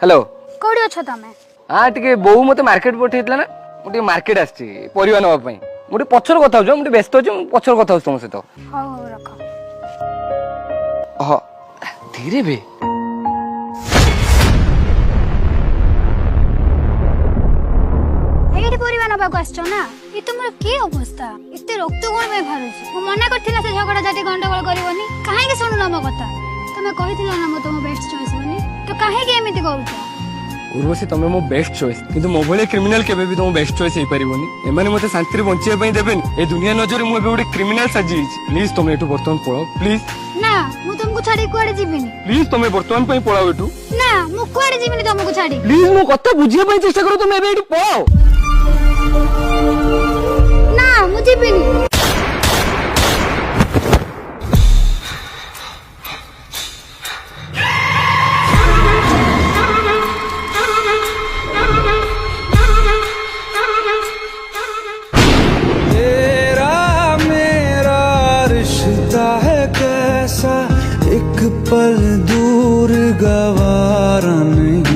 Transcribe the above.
hello कोडी अछ तमे हाँ टिके बोऊ मते मार्केट पठेइतला ना मुटे मार्केट आछि परिवा नवा पई मुटे पछर कथा हो मुटे व्यस्त हो पछर कथा हो तुम सहित हो रख ह धीरे बे एठी परिवा नबा को आछो ना ई तुमर की अवस्था इते रक्त कोन में भारुछि मो मना करथिला से झगड़ा जाति गंडगोल करबोनी काहे के सुनु ना मो कथा तमे कहिथिला ना मो तुम बेस्ट चॉइस बनी तो काहे के एमिति करूछ उर्वशी तमे मो बेस्ट चॉइस किंतु मो भले क्रिमिनल केबे भी तुम बेस्ट चॉइस हे परिबोनी एमाने मते शांति रे बंचिया पई देबेन ए दुनिया नजर मु एबे गोटे क्रिमिनल साजी प्लीज तुम एटू बर्तमान पळो प्लीज ना मु तुमको छाडी कुआडे जीबिनी प्लीज तुम बर्तमान पई पळाओ एटू ना मु कुआडे जीबिनी तुमको छाडी प्लीज मो कथा बुझिया पई चेष्टा करो तुम एबे एटू पळाओ ना मु जीबिनी एक पल दूर गवारा नहीं